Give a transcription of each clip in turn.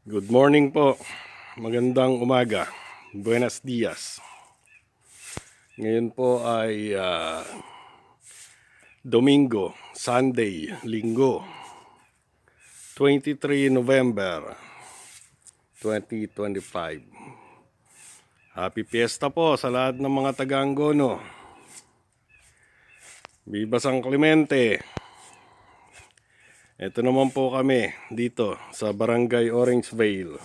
Good morning po. Magandang umaga. Buenos dias. Ngayon po ay Domingo, Sunday, Linggo, 23 November 2025. Happy Fiesta po sa lahat ng mga taga-Angono. Viva San Clemente. Ito naman po kami dito sa Barangay Orangevale,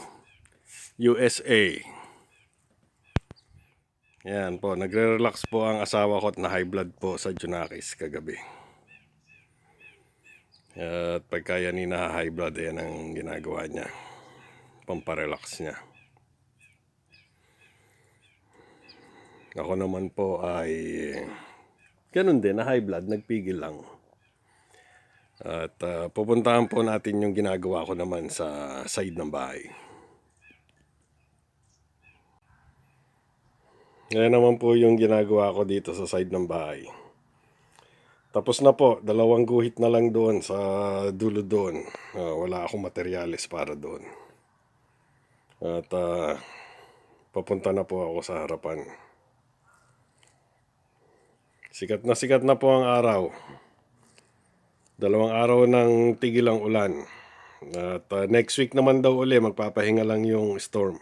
USA. Yan po, nagre-relax po ang asawa ko at na high blood po sa Junakis kagabi. At pagka yan high blood, yan ang ginagawa niya. Pamparelax niya. Ako naman po ay ganun din, na high blood, nagpigil lang. At pupuntahan po natin yung ginagawa ko naman sa side ng bahay. Ngayon naman po yung ginagawa ko dito sa side ng bahay. Tapos na po, 2 guhit na lang doon sa dulo doon. Wala akong materyales para doon. At papunta na po ako sa harapan. Sikat na po ang araw. 2 araw ng tigil ang ulan. At next week naman daw uli, magpapahinga lang yung storm.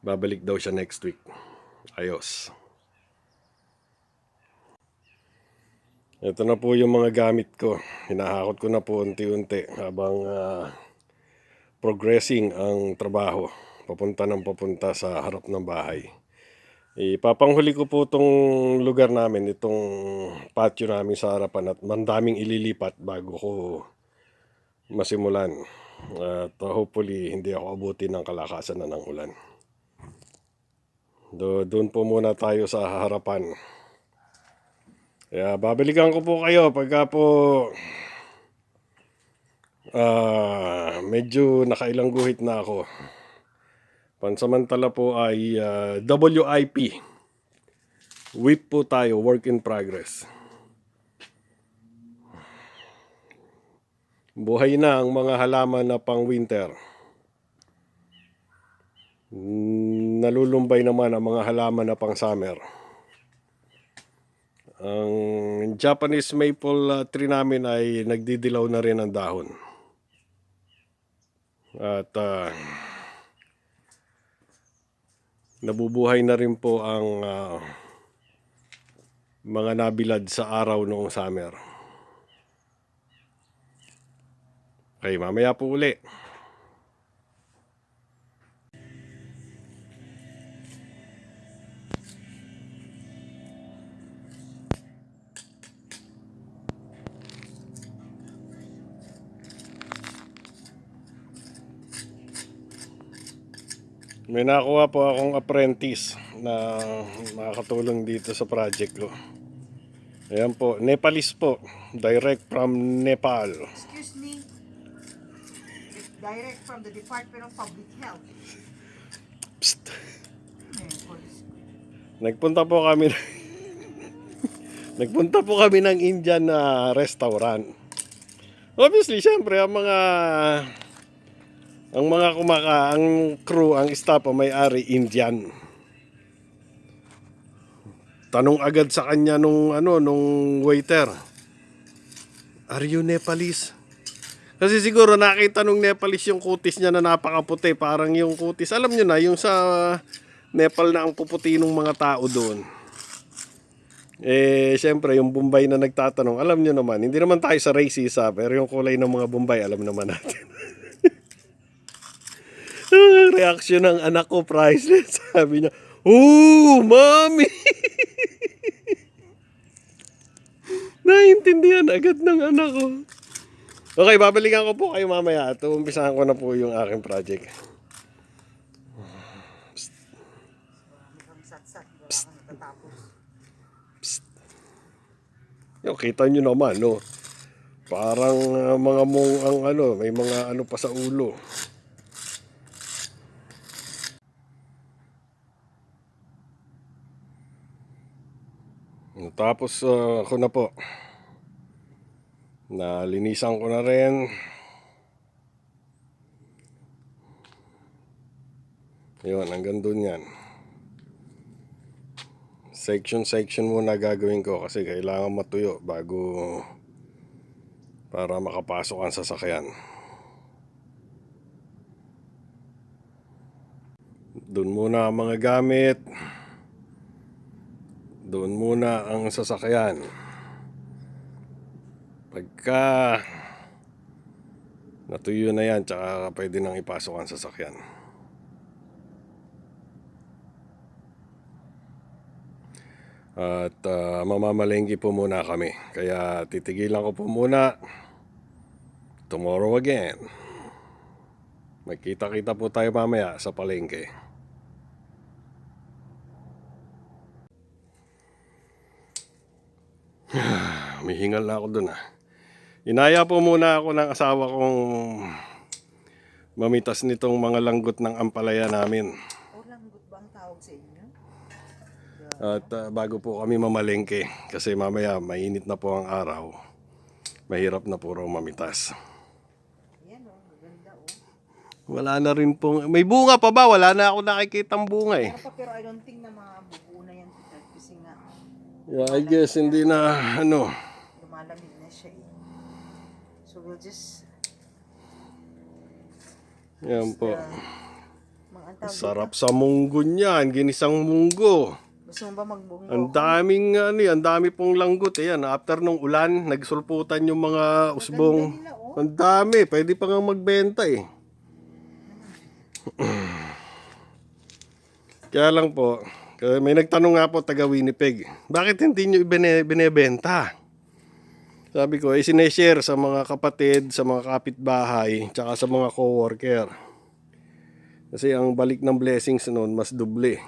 Babalik daw siya next week. Ayos. Ito na po yung mga gamit ko. Hinahakot ko na po unti-unti habang progressing ang trabaho. Papunta sa harap ng bahay. Ipapanghuli ko po itong lugar namin, itong patio namin sa harapan, at mandaming ililipat bago ko masimulan. At hopefully hindi ako abutin ng kalakasan na ng ulan. Doon po muna tayo sa harapan. Kaya babalikan ko po kayo pagka po medyo nakailang guhit na ako. Pansamantala po ay WIP. WIP po tayo, work in progress. Buhay na ang mga halaman na pang winter. Nalulumbay naman ang mga halaman na pang summer. Ang Japanese maple tree namin ay nagdidilaw na rin ang dahon. At nabubuhay na rin po ang mga nabilad sa araw noong summer. Okay, mamaya po uli. May nakuha po akong apprentice na makakatulong dito sa project ko. Ayan po, Nepalese po. Direct from Nepal. Excuse me. Direct from the Department of Public Health. Psst. Police. Nagpunta po kami ng Indian na restaurant. Obviously, syempre ang crew, ang staff, may-ari Indian. Tanong agad sa kanya nung waiter, "Are you Nepalese?" Kasi siguro nakita nung Nepalese yung kutis niya na napakaputi, parang yung kutis, alam niyo na, yung sa Nepal na ang puputi ng mga tao doon. Syempre yung Bombay na nagtatanong, alam niyo naman, hindi naman tayo sa racist, pero yung kulay ng mga Bombay, alam naman natin. Reaksyon ng anak ko, priceless. Sabi niya, "Oh, mami!" Naintindihan agad ng anak ko. Okay, babalikan ko po kayo mamaya at umpisahan ko na po yung aking project. Mukhang satsat. Wala kang natatapos. Yung kita nyo naman, no? Parang mga may mga pa sa ulo. Tapos ako na po. Nalinisan ko na rin. Yun, hanggang dun yan. Section muna gagawin ko kasi kailangan matuyo bago para makapasok ang sasakyan. Doon muna ang mga gamit. Doon muna ang sasakyan. Pagka natuyo na yan, tsaka pwede nang ipasok ang sasakyan. At mamamalengke po muna kami. Kaya titigilan ko po muna. Tomorrow again. Magkita-kita po tayo mamaya sa palengke. May hingal na ako dun. Inaya po muna ako ng asawa kong mamitas nitong mga langgot ng ampalaya namin. O langgot ba ang tawag sa inyo? At bago po kami mamalengke, kasi mamaya mainit na po ang araw, mahirap na po raw mamitas. Yan o, maganda o. Wala na rin pong, may bunga pa ba? Wala na ako nakikitang bunga eh. Pero I don't think na mabubuo na yan. Kasi nga, Yeah, I guess hindi na lumalamig na siya eh. So we'll just... Yan po. Mga ang tawag Sarap sa munggo niyan, ginisang munggo. dito. Gusto mo ba magbunggo? Ang daming ang dami pong langgot. Ayan, after nung ulan, nagsulputan yung mga usbong. Ganda nila, oh. Ang dami, pwede pa nga magbenta eh. Kaya lang po, may nagtanong nga po taga Winnipeg, bakit hindi nyo binebenta? Sabi ko, sineshare sa mga kapatid, sa mga kapitbahay, tsaka sa mga coworker. Kasi ang balik ng blessings noon mas doble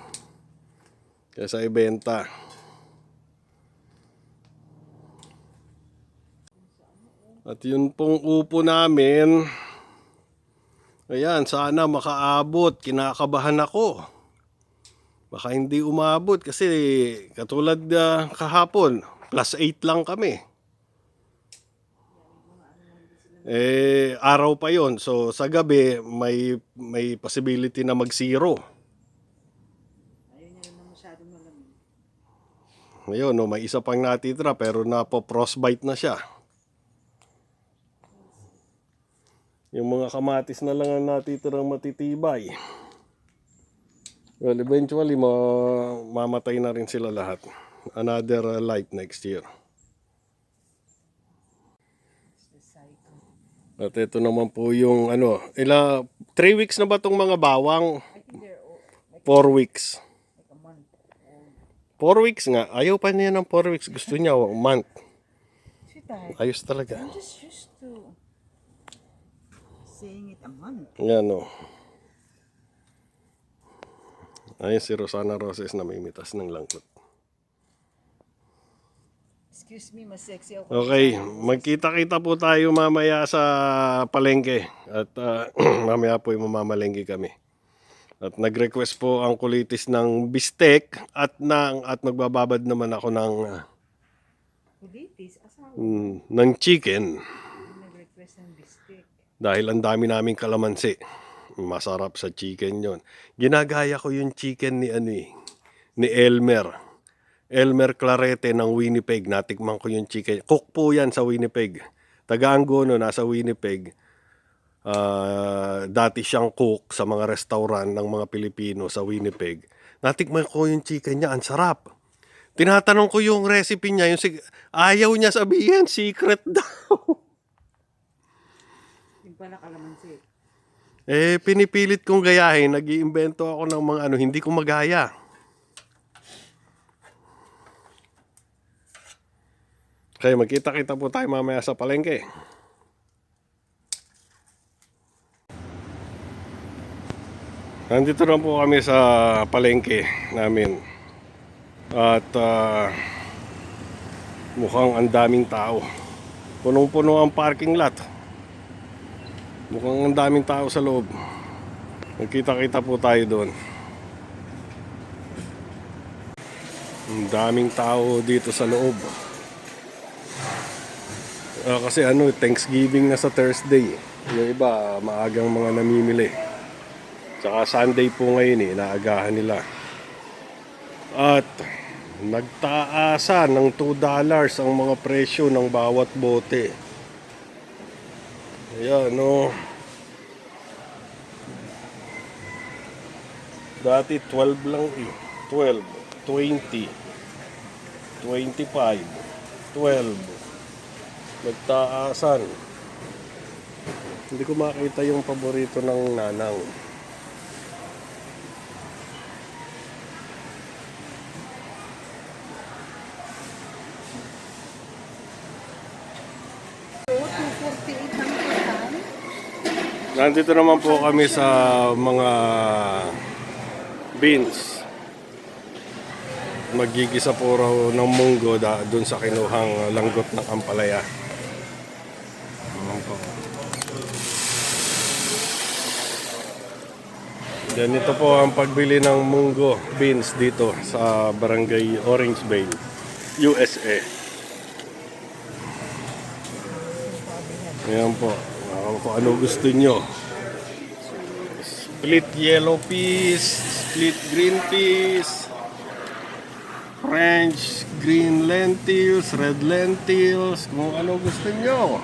kaysa ibenta. At yun pong upo namin, ayan, sana makaabot. Kinakabahan ako. Baka hindi umabot kasi katulad kahapon, +8 lang kami. Araw pa yon. So sa gabi may possibility na mag-0. Ayun na naman masyadong malamig. Ngayon, no, may isa pang natitira pero napo-frostbite na siya. Yung mga kamatis na lang ang natitirang matitibay. Well, eventually mamatay na rin sila lahat. Another life next year. At ito naman po yung 3 weeks na ba tong mga bawang? I think they're 4 weeks. like a month. 4 weeks nga. Ayaw pa niya ng 4 weeks. Gusto niya month. Sweetheart, Ayos talaga. I'm just used to saying it a month. Yan o. Ayun si Rosana Roses na may mitas ng langkot. Excuse me, mas sexy ako. Okay, magkita-kita po tayo mamaya sa palengke. At mamaya po mamamalengke kami. At nag-request po ang kulitis ng bistek at magbababad naman ako ng Kulitis, asawa. ng chicken. Nag-request ng biscuit. Dahil ang dami naming kalamansi. Masarap sa chicken yon. Ginagaya ko yung chicken ni Elmer. Elmer Clarete ng Winnipeg. Natikman ko yung chicken. Cook po yan sa Winnipeg. Taga-Angono, nasa Winnipeg. Dati siyang cook sa mga restaurant ng mga Pilipino sa Winnipeg. Natikman ko yung chicken niya. Ang sarap. Tinatanong ko yung recipe niya. Ayaw niya sabihin. Secret daw. Yung pala kalamansi. Pinipilit kong gayahin. Nag-iimbento ako ng mga hindi ko magaya. Kaya magkita-kita po tayo mamaya sa palengke. Nandito na po kami sa palengke namin. At mukhang ang daming tao. Punong-puno ang parking lot. Mukhang ang daming tao sa loob. Magkita-kita po tayo doon. Ang daming tao dito sa loob. Kasi Thanksgiving na sa Thursday. Yung iba, maagang mga namimili. Tsaka Sunday po ngayon inaagahan nila. At nagtaasan ng $2 ang mga presyo ng bawat bote. Ayan, no. Dati 12 lang eh. 12, 20, 25, 12. Nagtaasan. Hindi ko makita yung paborito ng nanang. Nandito naman po kami sa mga beans. Magigisa po raw ng munggo dun sa kinuhang langgot ng ampalaya. Ayan po. Ganito po ang pagbili ng munggo beans dito sa Barangay Orange Bay, USA. Ayan po. Kung ano gusto nyo. Split yellow peas, split green peas, French green lentils, red lentils, kung ano gusto nyo.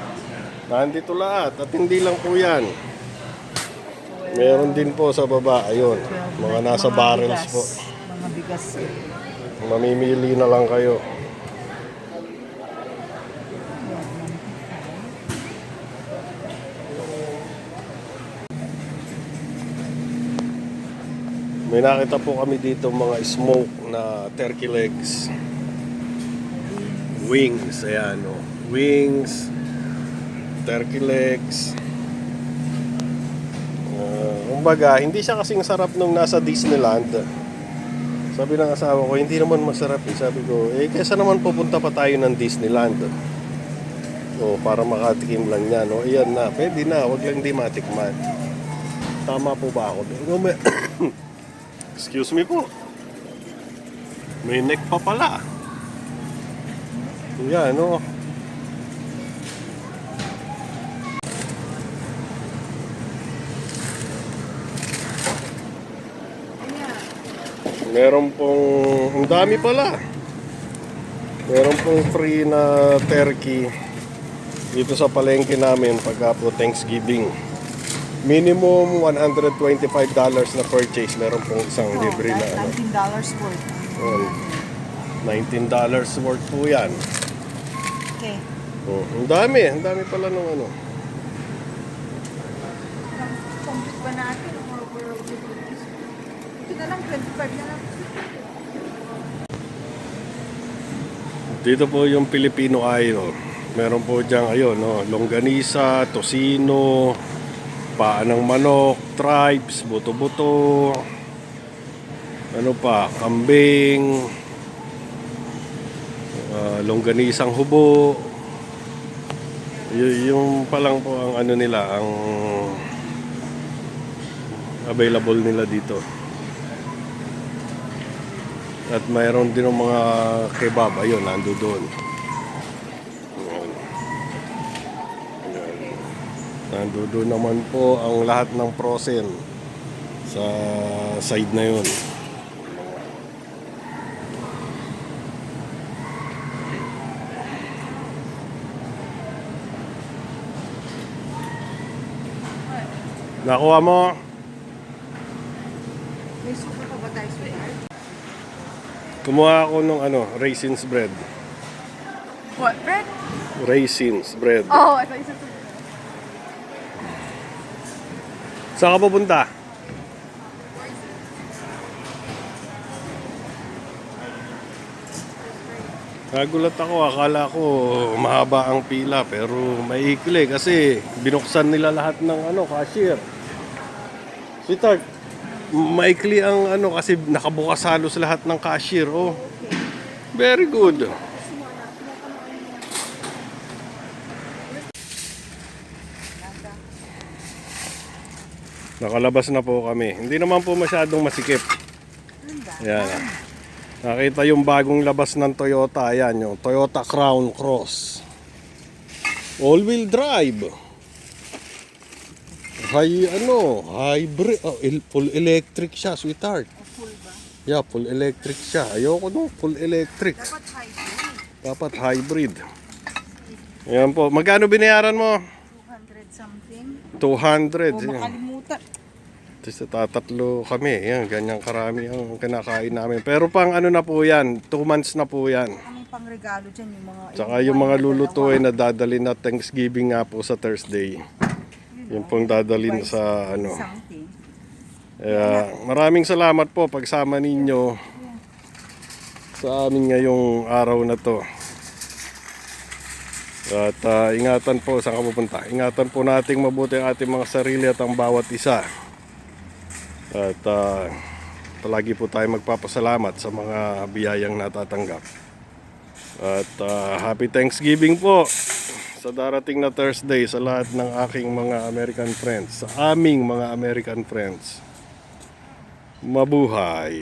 Nandito lahat at hindi lang po yan. Meron din po sa baba, ayun, mga nasa barrels po. Mga bigas. Mamimili na lang kayo. May nakita po kami dito mga smoke na turkey legs. Wings, ayan o. Wings, turkey legs. Kumbaga, hindi siya kasing sarap nung nasa Disneyland. Sabi ng asawa ko, hindi naman masarap eh. Sabi ko, kesa naman pupunta pa tayo ng Disneyland. O, para makatikim lang yan. O, ayan na, pwede na, wag lang di matikman. Tama po ba ako? Excuse me po. May neck pa pala. Yan, no? Meron pong, ang dami pala. Meron pong free na turkey dito sa palengke namin pagka po Thanksgiving. Minimum $125 na purchase. Meron pong isang libre na ano. $19 worth. $19 worth po yan. Okay. Ang dami pala nung ano. Complete ba natin? Ito na lang, 25 na lang. Dito po yung Filipino Idol. Meron po diyang ayun, no, longganisa, tocino, paa ng manok, tripes, buto-buto, ano pa, kambing, longganisang hubo. Yung pa lang po ang ano nila, ang available nila dito. At mayroon din ng mga kebab, ayun, nando doon. Nando naman po ang lahat ng frozen sa side na yun. Nakuha mo? May suka pa ba tayo, sweetheart? Kumuha ako ng ano, raisins bread. What, bread? Raisins bread. Oh, I thought you said something. Saan ka pupunta? Nagulat ako, akala ko mahaba ang pila pero maikli kasi binuksan nila lahat ng ano, cashier. Sweetheart, maikli ang ano kasi nakabukas halos lahat ng cashier. Oh, very good. Nakalabas na po kami. Hindi naman po masyadong masikip. Ayan. Nakita yung bagong labas ng Toyota. Ayan, yung Toyota Crown Cross. All-wheel drive. Hybrid. Oh, full electric siya, sweetheart. O full ba? Yeah, full electric siya. Ayoko no, full electric. Dapat hybrid. Dapat hybrid. Ayan po. Magkano binayaran mo? 200 something. 200. O Yan. makalimutan. Tapos tatatlo kami. Yan, ganyang karami ang kinakain namin. Pero pang ano na po yan, 2 months na po yan. Kami pang regalo dyan yung mga... Tsaka yung mga lulutuin na dadalhin na Thanksgiving nga po sa Thursday. Yung pong dadalhin sa ano. Something. Kaya maraming salamat po pagsama ninyo sa amin ngayong araw na to. At ingatan po saan ka pupunta. Ingatan po nating mabuti ang ating mga sarili at ang bawat isa. At palagi po tayo magpapasalamat sa mga biyayang natatanggap. At happy Thanksgiving po sa darating na Thursday sa lahat ng aking mga American friends, sa aming mga American friends. Mabuhay!